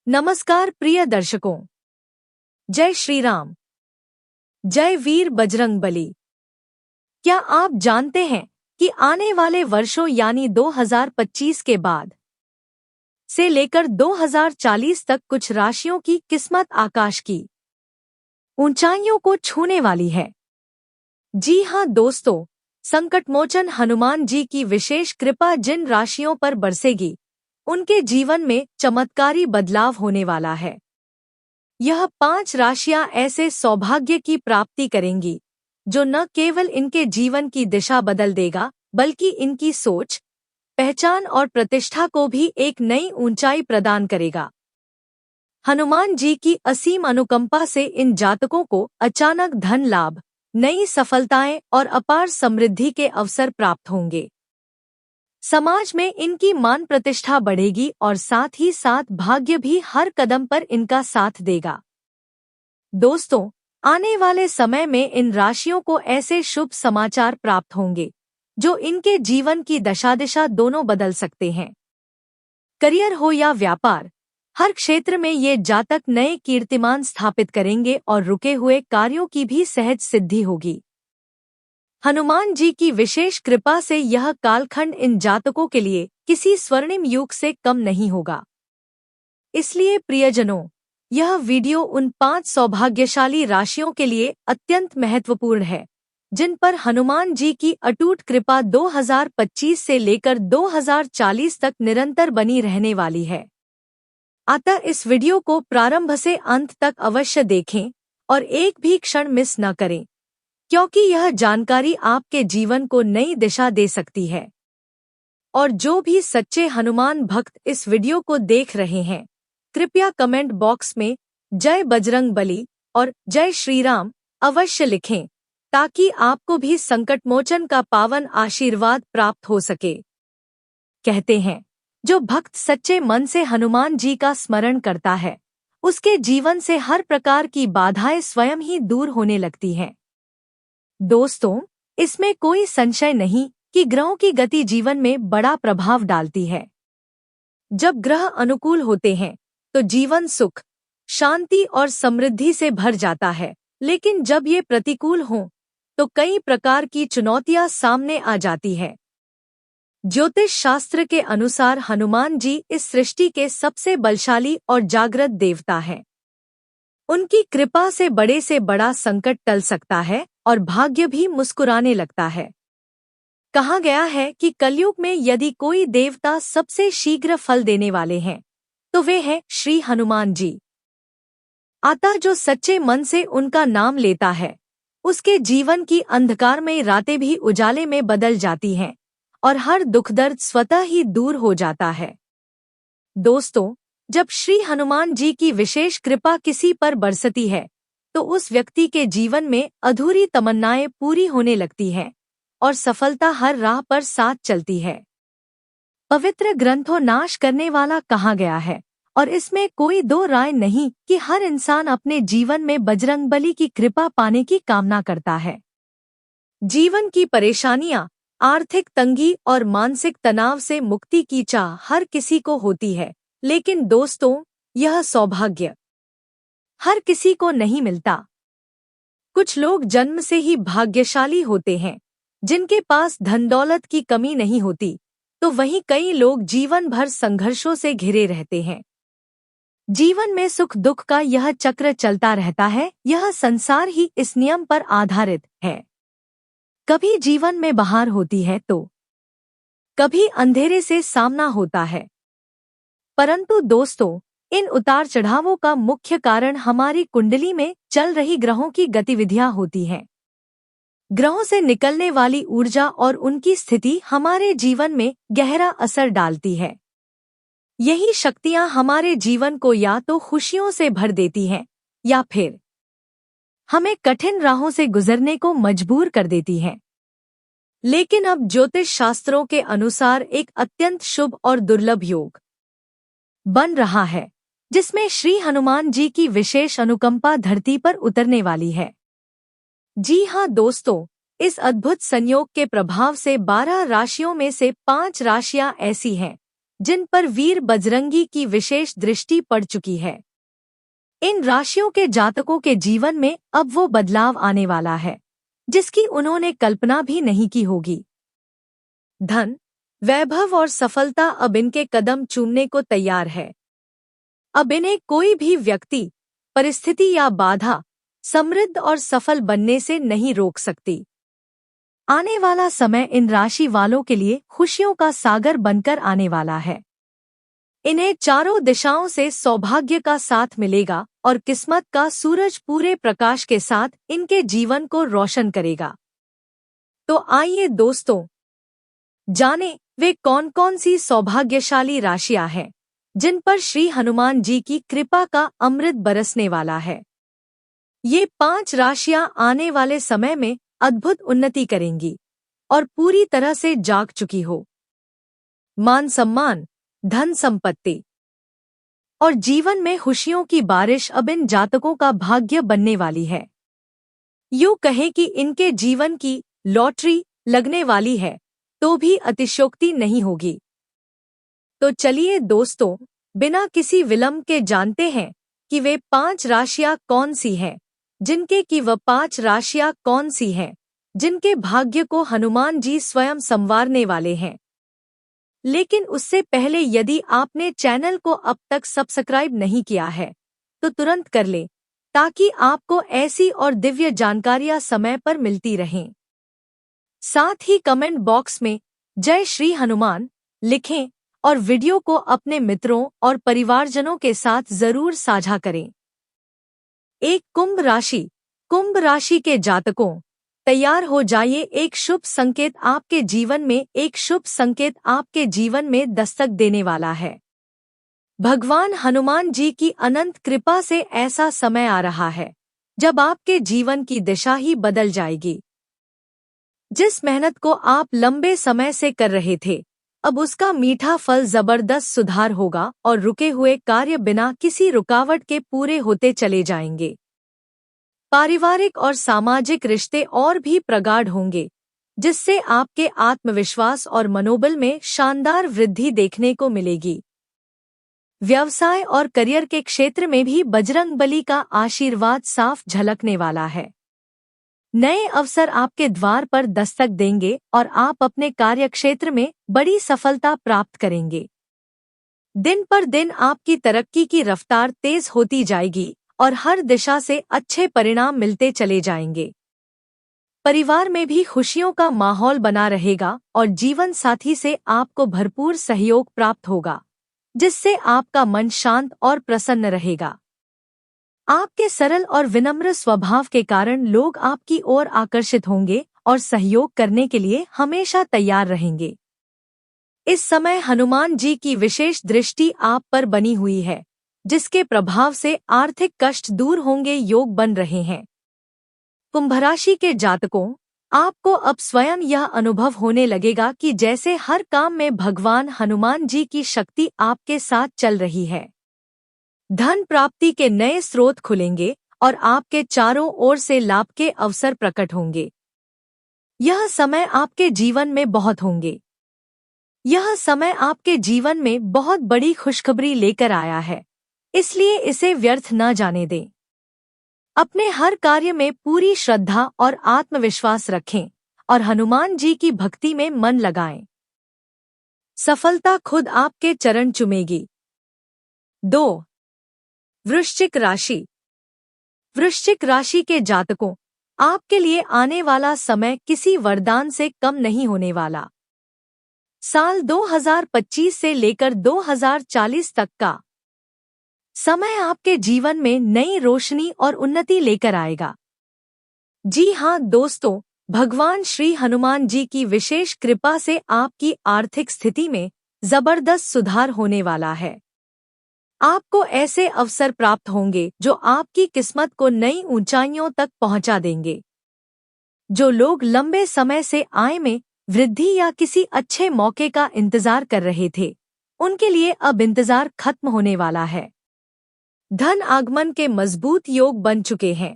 नमस्कार प्रिय दर्शकों। जय श्री राम। जय वीर बजरंगबली। क्या आप जानते हैं कि आने वाले वर्षों यानी 2025 के बाद से लेकर 2040 तक कुछ राशियों की किस्मत आकाश की ऊंचाइयों को छूने वाली है। जी हां दोस्तों, संकटमोचन हनुमान जी की विशेष कृपा जिन राशियों पर बरसेगी उनके जीवन में चमत्कारी बदलाव होने वाला है। यह 5 राशियां ऐसे सौभाग्य की प्राप्ति करेंगी जो न केवल इनके जीवन की दिशा बदल देगा बल्कि इनकी सोच, पहचान और प्रतिष्ठा को भी एक नई ऊंचाई प्रदान करेगा। हनुमान जी की असीम अनुकंपा से इन जातकों को अचानक धन लाभ, नई सफलताएं और अपार समृद्धि के अवसर प्राप्त होंगे। समाज में इनकी मान प्रतिष्ठा बढ़ेगी और साथ ही साथ भाग्य भी हर कदम पर इनका साथ देगा। दोस्तों, आने वाले समय में इन राशियों को ऐसे शुभ समाचार प्राप्त होंगे जो इनके जीवन की दशा दोनों बदल सकते हैं। करियर हो या व्यापार, हर क्षेत्र में ये जातक नए कीर्तिमान स्थापित करेंगे और रुके हुए कार्यों की भी सहज सिद्धि होगी। हनुमान जी की विशेष कृपा से यह कालखंड इन जातकों के लिए किसी स्वर्णिम युग से कम नहीं होगा। इसलिए प्रियजनों, यह वीडियो उन 5 सौभाग्यशाली राशियों के लिए अत्यंत महत्वपूर्ण है जिन पर हनुमान जी की अटूट कृपा 2025 से लेकर 2040 तक निरंतर बनी रहने वाली है। अतः इस वीडियो को प्रारंभ से अंत तक अवश्य देखें और एक भी क्षण मिस न करें, क्योंकि यह जानकारी आपके जीवन को नई दिशा दे सकती है। और जो भी सच्चे हनुमान भक्त इस वीडियो को देख रहे हैं, कृपया कमेंट बॉक्स में जय बजरंगबली और जय श्री राम अवश्य लिखें ताकि आपको भी संकटमोचन का पावन आशीर्वाद प्राप्त हो सके। कहते हैं, जो भक्त सच्चे मन से हनुमान जी का स्मरण करता है उसके जीवन से हर प्रकार की बाधाएं स्वयं ही दूर होने लगती हैं। दोस्तों, इसमें कोई संशय नहीं कि ग्रहों की गति जीवन में बड़ा प्रभाव डालती है। जब ग्रह अनुकूल होते हैं तो जीवन सुख, शांति और समृद्धि से भर जाता है, लेकिन जब ये प्रतिकूल हों तो कई प्रकार की चुनौतियां सामने आ जाती है। ज्योतिष शास्त्र के अनुसार हनुमान जी इस सृष्टि के सबसे बलशाली और जागृत देवता हैं। उनकी कृपा से बड़ा संकट टल सकता है और भाग्य भी मुस्कुराने लगता है। कहा गया है कि कलयुग में यदि कोई देवता सबसे शीघ्र फल देने वाले हैं तो वे हैं श्री हनुमान जी। अतः जो सच्चे मन से उनका नाम लेता है उसके जीवन की अंधकारमय रातें भी उजाले में बदल जाती हैं और हर दुख दर्द स्वतः ही दूर हो जाता है। दोस्तों, जब श्री हनुमान जी की विशेष कृपा किसी पर बरसती है तो उस व्यक्ति के जीवन में अधूरी तमन्नाएं पूरी होने लगती हैं और सफलता हर राह पर साथ चलती है। पवित्र ग्रंथों नाश करने वाला कहा गया है और इसमें कोई दो राय नहीं कि हर इंसान अपने जीवन में बजरंगबली की कृपा पाने की कामना करता है। जीवन की परेशानियां, आर्थिक तंगी और मानसिक तनाव से मुक्ति की चाह हर किसी को होती है, लेकिन दोस्तों, यह सौभाग्य हर किसी को नहीं मिलता। कुछ लोग जन्म से ही भाग्यशाली होते हैं जिनके पास धन दौलत की कमी नहीं होती, तो वहीं कई लोग जीवन भर संघर्षों से घिरे रहते हैं। जीवन में सुख दुख का यह चक्र चलता रहता है। यह संसार ही इस नियम पर आधारित है। कभी जीवन में बहार होती है तो कभी अंधेरे से सामना होता है। परंतु दोस्तों, इन उतार चढ़ावों का मुख्य कारण हमारी कुंडली में चल रही ग्रहों की गतिविधियां होती हैं। ग्रहों से निकलने वाली ऊर्जा और उनकी स्थिति हमारे जीवन में गहरा असर डालती है। यही शक्तियां हमारे जीवन को या तो खुशियों से भर देती हैं या फिर हमें कठिन राहों से गुजरने को मजबूर कर देती हैं। लेकिन अब ज्योतिष शास्त्रों के अनुसार एक अत्यंत शुभ और दुर्लभ योग बन रहा है जिसमें श्री हनुमान जी की विशेष अनुकंपा धरती पर उतरने वाली है। जी हां दोस्तों, इस अद्भुत संयोग के प्रभाव से 12 राशियों में से 5 राशियां ऐसी हैं जिन पर वीर बजरंगी की विशेष दृष्टि पड़ चुकी है। इन राशियों के जातकों के जीवन में अब वो बदलाव आने वाला है जिसकी उन्होंने कल्पना भी नहीं की होगी। धन, वैभव और सफलता अब इनके कदम चूमने को तैयार है। अब इन्हें कोई भी व्यक्ति, परिस्थिति या बाधा समृद्ध और सफल बनने से नहीं रोक सकती। आने वाला समय इन राशि वालों के लिए खुशियों का सागर बनकर आने वाला है। इन्हें चारों दिशाओं से सौभाग्य का साथ मिलेगा और किस्मत का सूरज पूरे प्रकाश के साथ इनके जीवन को रोशन करेगा। तो आइए दोस्तों, जाने वे कौन कौन सी सौभाग्यशाली राशियां हैं जिन पर श्री हनुमान जी की कृपा का अमृत बरसने वाला है। ये 5 राशियां आने वाले समय में अद्भुत उन्नति करेंगी और पूरी तरह से जाग चुकी हो। मान सम्मान, धन संपत्ति और जीवन में खुशियों की बारिश अब इन जातकों का भाग्य बनने वाली है। यूं कहें कि इनके जीवन की लॉटरी लगने वाली है तो भी अतिशयोक्ति नहीं होगी। तो चलिए दोस्तों, बिना किसी विलंब के जानते हैं कि वे 5 राशियां कौन सी हैं, वह 5 राशियां कौन सी हैं जिनके भाग्य को हनुमान जी स्वयं संवारने वाले हैं। लेकिन उससे पहले यदि आपने चैनल को अब तक सब्सक्राइब नहीं किया है तो तुरंत कर लें ताकि आपको ऐसी और दिव्य जानकारियां समय पर मिलती रहें। साथ ही कमेंट बॉक्स में जय श्री हनुमान लिखें और वीडियो को अपने मित्रों और परिवारजनों के साथ जरूर साझा करें। 1. कुंभ राशि। कुंभ राशि के जातकों, तैयार हो जाइए। एक शुभ संकेत आपके जीवन में दस्तक देने वाला है। भगवान हनुमान जी की अनंत कृपा से ऐसा समय आ रहा है जब आपके जीवन की दिशा ही बदल जाएगी। जिस मेहनत को आप लंबे समय से कर रहे थे, अब उसका मीठा फल जबरदस्त सुधार होगा और रुके हुए कार्य बिना किसी रुकावट के पूरे होते चले जाएंगे। पारिवारिक और सामाजिक रिश्ते और भी प्रगाढ़ होंगे, जिससे आपके आत्मविश्वास और मनोबल में शानदार वृद्धि देखने को मिलेगी। व्यवसाय और करियर के क्षेत्र में भी बजरंगबली का आशीर्वाद साफ झलकने वाला है। नए अवसर आपके द्वार पर दस्तक देंगे और आप अपने कार्यक्षेत्र में बड़ी सफलता प्राप्त करेंगे। दिन पर दिन आपकी तरक्की की रफ्तार तेज होती जाएगी और हर दिशा से अच्छे परिणाम मिलते चले जाएंगे। परिवार में भी खुशियों का माहौल बना रहेगा और जीवन साथी से आपको भरपूर सहयोग प्राप्त होगा, जिससे आपका मन शांत और प्रसन्न रहेगा। आपके सरल और विनम्र स्वभाव के कारण लोग आपकी ओर आकर्षित होंगे और सहयोग करने के लिए हमेशा तैयार रहेंगे। इस समय हनुमान जी की विशेष दृष्टि आप पर बनी हुई है, जिसके प्रभाव से आर्थिक कष्ट दूर होंगे योग बन रहे हैं। कुंभ राशि के जातकों, आपको अब स्वयं यह अनुभव होने लगेगा कि जैसे हर काम में भगवान हनुमान जी की शक्ति आपके साथ चल रही है। धन प्राप्ति के नए स्रोत खुलेंगे और आपके चारों ओर से लाभ के अवसर प्रकट होंगे। यह समय आपके जीवन में बहुत बड़ी खुशखबरी लेकर आया है, इसलिए इसे व्यर्थ न जाने दें। अपने हर कार्य में पूरी श्रद्धा और आत्मविश्वास रखें और हनुमान जी की भक्ति में मन लगाएं। सफलता खुद आपके चरण चूमेगी। 2. वृश्चिक राशि। वृश्चिक राशि के जातकों, आपके लिए आने वाला समय किसी वरदान से कम नहीं होने वाला। साल 2025 से लेकर 2040 तक का समय आपके जीवन में नई रोशनी और उन्नति लेकर आएगा। जी हाँ दोस्तों, भगवान श्री हनुमान जी की विशेष कृपा से आपकी आर्थिक स्थिति में जबरदस्त सुधार होने वाला है। आपको ऐसे अवसर प्राप्त होंगे जो आपकी किस्मत को नई ऊंचाइयों तक पहुंचा देंगे। जो लोग लंबे समय से आय में वृद्धि या किसी अच्छे मौके का इंतजार कर रहे थे, उनके लिए अब इंतजार खत्म होने वाला है। धन आगमन के मजबूत योग बन चुके हैं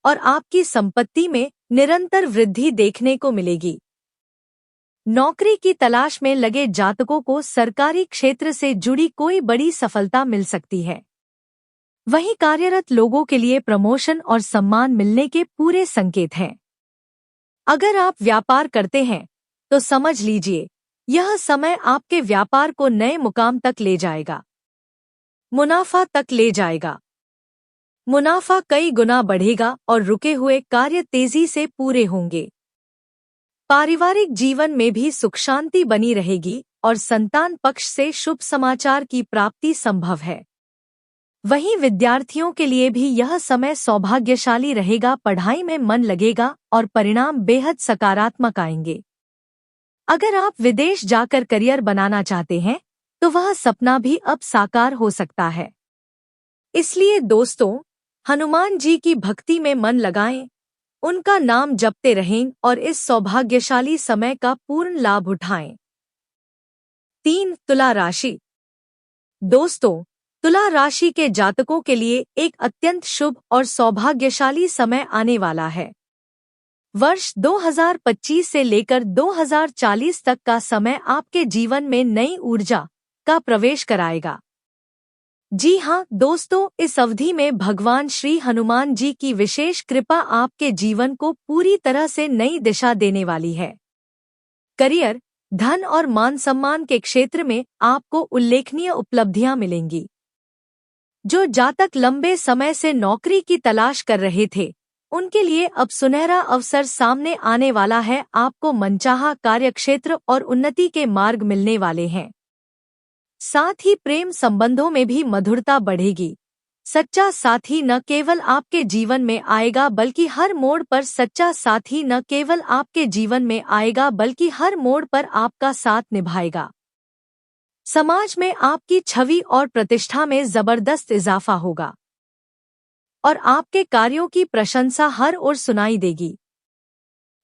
और आपकी संपत्ति में निरंतर वृद्धि देखने को मिलेगी। नौकरी की तलाश में लगे जातकों को सरकारी क्षेत्र से जुड़ी कोई बड़ी सफलता मिल सकती है। वहीं कार्यरत लोगों के लिए प्रमोशन और सम्मान मिलने के पूरे संकेत हैं। अगर आप व्यापार करते हैं तो समझ लीजिए यह समय आपके व्यापार को नए मुकाम तक ले जाएगा, मुनाफा तक ले जाएगा। मुनाफा कई गुना बढ़ेगा और रुके हुए कार्य तेजी से पूरे होंगे। पारिवारिक जीवन में भी सुख शांति बनी रहेगी और संतान पक्ष से शुभ समाचार की प्राप्ति संभव है। वहीं विद्यार्थियों के लिए भी यह समय सौभाग्यशाली रहेगा, पढ़ाई में मन लगेगा और परिणाम बेहद सकारात्मक आएंगे। अगर आप विदेश जाकर करियर बनाना चाहते हैं तो वह सपना भी अब साकार हो सकता है। इसलिए दोस्तों, हनुमान जी की भक्ति में मन लगाएं, उनका नाम जपते रहें और इस सौभाग्यशाली समय का पूर्ण लाभ उठाएं। 3. तुला राशि। दोस्तों, तुला राशि के जातकों के लिए एक अत्यंत शुभ और सौभाग्यशाली समय आने वाला है। वर्ष 2025 से लेकर 2040 तक का समय आपके जीवन में नई ऊर्जा का प्रवेश कराएगा। जी हाँ दोस्तों, इस अवधि में भगवान श्री हनुमान जी की विशेष कृपा आपके जीवन को पूरी तरह से नई दिशा देने वाली है। करियर, धन और मान सम्मान के क्षेत्र में आपको उल्लेखनीय उपलब्धियां मिलेंगी। जो जातक लंबे समय से नौकरी की तलाश कर रहे थे, उनके लिए अब सुनहरा अवसर सामने आने वाला है। आपको मनचाहा कार्यक्षेत्र और उन्नति के मार्ग मिलने वाले हैं। साथ ही प्रेम संबंधों में भी मधुरता बढ़ेगी। सच्चा साथी न केवल आपके जीवन में आएगा बल्कि हर मोड़ पर सच्चा साथी न केवल आपके जीवन में आएगा बल्कि हर मोड़ पर आपका साथ निभाएगा। समाज में आपकी छवि और प्रतिष्ठा में जबरदस्त इजाफा होगा और आपके कार्यों की प्रशंसा हर ओर सुनाई देगी।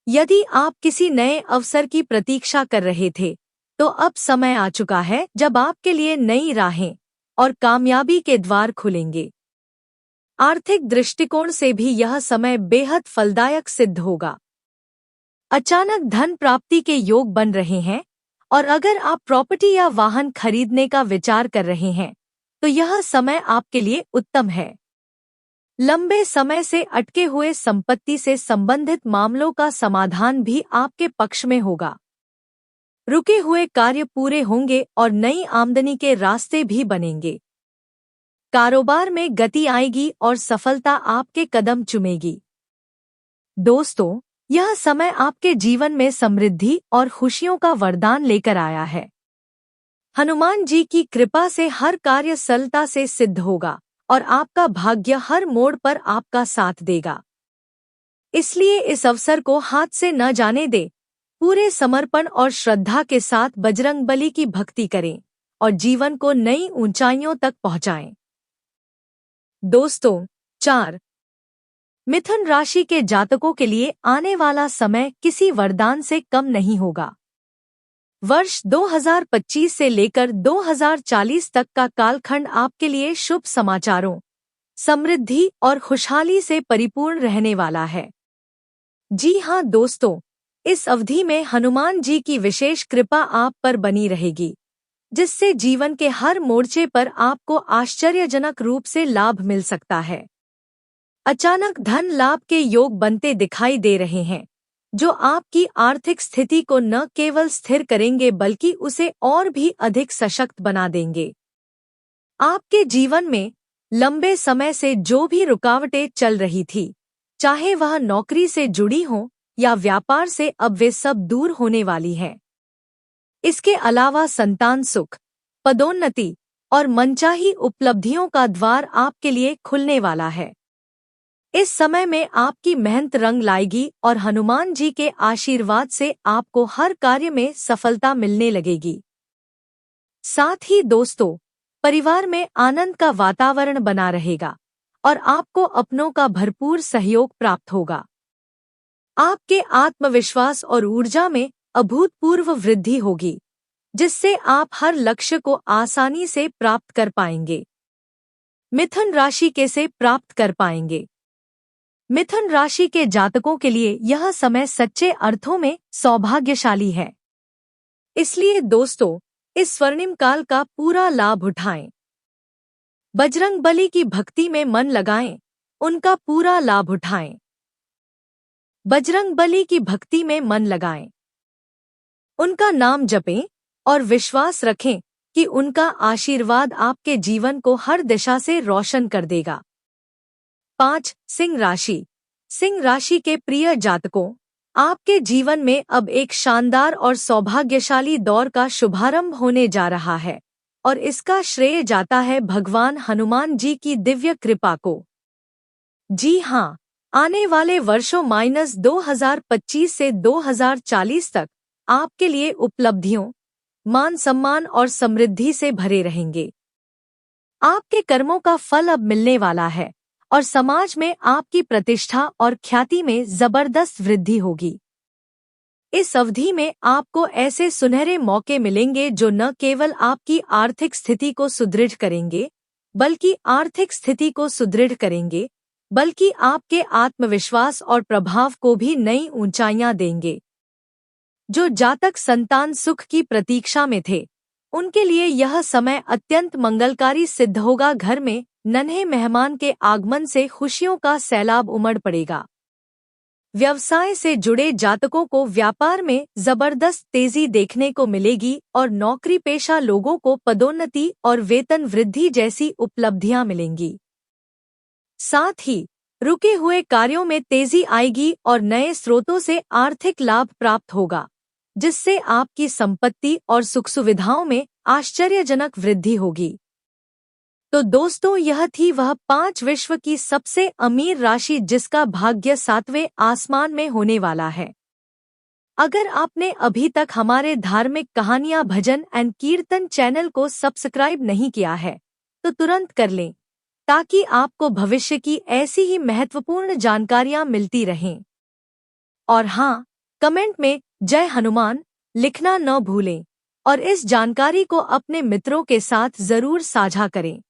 यदि आप किसी नए अवसर की प्रतीक्षा कर रहे थे तो अब समय आ चुका है जब आपके लिए नई राहें और कामयाबी के द्वार खुलेंगे। आर्थिक दृष्टिकोण से भी यह समय बेहद फलदायक सिद्ध होगा। अचानक धन प्राप्ति के योग बन रहे हैं और अगर आप प्रॉपर्टी या वाहन खरीदने का विचार कर रहे हैं तो यह समय आपके लिए उत्तम है। लंबे समय से अटके हुए संपत्ति से संबंधित मामलों का समाधान भी आपके पक्ष में होगा। रुके हुए कार्य पूरे होंगे और नई आमदनी के रास्ते भी बनेंगे। कारोबार में गति आएगी और सफलता आपके कदम चूमेगी। दोस्तों, यह समय आपके जीवन में समृद्धि और खुशियों का वरदान लेकर आया है। हनुमान जी की कृपा से हर कार्य सरलता से सिद्ध होगा और आपका भाग्य हर मोड़ पर आपका साथ देगा। इसलिए इस अवसर को हाथ से न जाने दें। पूरे समर्पण और श्रद्धा के साथ बजरंगबली की भक्ति करें और जीवन को नई ऊंचाइयों तक पहुंचाएं। दोस्तों, 4. मिथुन राशि के जातकों के लिए आने वाला समय किसी वरदान से कम नहीं होगा। वर्ष 2025 से लेकर 2040 तक का कालखंड आपके लिए शुभ समाचारों, समृद्धि और खुशहाली से परिपूर्ण रहने वाला है। जी हाँ दोस्तों, इस अवधि में हनुमान जी की विशेष कृपा आप पर बनी रहेगी, जिससे जीवन के हर मोर्चे पर आपको आश्चर्यजनक रूप से लाभ मिल सकता है। अचानक धन लाभ के योग बनते दिखाई दे रहे हैं, जो आपकी आर्थिक स्थिति को न केवल स्थिर करेंगे बल्कि उसे और भी अधिक सशक्त बना देंगे। आपके जीवन में लंबे समय से जो भी रुकावटें चल रही थी, चाहे वह नौकरी से जुड़ी हों या व्यापार से, अब वे सब दूर होने वाली हैं। इसके अलावा संतान सुख, पदोन्नति और मनचाही उपलब्धियों का द्वार आपके लिए खुलने वाला है। इस समय में आपकी मेहनत रंग लाएगी और हनुमान जी के आशीर्वाद से आपको हर कार्य में सफलता मिलने लगेगी। साथ ही दोस्तों, परिवार में आनंद का वातावरण बना रहेगा और आपको अपनों का भरपूर सहयोग प्राप्त होगा। आपके आत्मविश्वास और ऊर्जा में अभूतपूर्व वृद्धि होगी, जिससे आप हर लक्ष्य को आसानी से प्राप्त कर पाएंगे। मिथुन राशि से प्राप्त कर पाएंगे। मिथुन राशि के जातकों के लिए यह समय सच्चे अर्थों में सौभाग्यशाली है। इसलिए दोस्तों, इस स्वर्णिम काल का पूरा लाभ उठाएं। बजरंगबली की भक्ति में मन लगाएं, उनका पूरा लाभ उठाएं। बजरंगबली की भक्ति में मन लगाएं, उनका नाम जपें और विश्वास रखें कि उनका आशीर्वाद आपके जीवन को हर दिशा से रोशन कर देगा। 5. सिंह राशि। सिंह राशि के प्रिय जातकों, आपके जीवन में अब एक शानदार और सौभाग्यशाली दौर का शुभारंभ होने जा रहा है और इसका श्रेय जाता है भगवान हनुमान जी की दिव्य कृपा को। जी हाँ, आने वाले वर्षों -2025 से 2040 तक आपके लिए उपलब्धियों, मान सम्मान और समृद्धि से भरे रहेंगे। आपके कर्मों का फल अब मिलने वाला है और समाज में आपकी प्रतिष्ठा और ख्याति में जबरदस्त वृद्धि होगी। इस अवधि में आपको ऐसे सुनहरे मौके मिलेंगे जो न केवल आपकी आर्थिक स्थिति को सुदृढ़ करेंगे, बल्कि आपके आत्मविश्वास और प्रभाव को भी नई ऊंचाइयां देंगे। जो जातक संतान सुख की प्रतीक्षा में थे, उनके लिए यह समय अत्यंत मंगलकारी सिद्ध होगा। घर में नन्हे मेहमान के आगमन से खुशियों का सैलाब उमड़ पड़ेगा। व्यवसाय से जुड़े जातकों को व्यापार में जबरदस्त तेजी देखने को मिलेगी और नौकरी पेशा लोगों को पदोन्नति और वेतन वृद्धि जैसी उपलब्धियां मिलेंगी। साथ ही रुके हुए कार्यों में तेजी आएगी और नए स्रोतों से आर्थिक लाभ प्राप्त होगा, जिससे आपकी संपत्ति और सुख सुविधाओं में आश्चर्यजनक वृद्धि होगी। तो दोस्तों, यह थी वह 5 विश्व की सबसे अमीर राशि जिसका भाग्य 7वें आसमान में होने वाला है। अगर आपने अभी तक हमारे धार्मिक कहानियां भजन एंड कीर्तन चैनल को सब्सक्राइब नहीं किया है, तो तुरंत कर लें ताकि आपको भविष्य की ऐसी ही महत्वपूर्ण जानकारियां मिलती रहें। और हाँ, कमेंट में जय हनुमान लिखना न भूलें और इस जानकारी को अपने मित्रों के साथ जरूर साझा करें।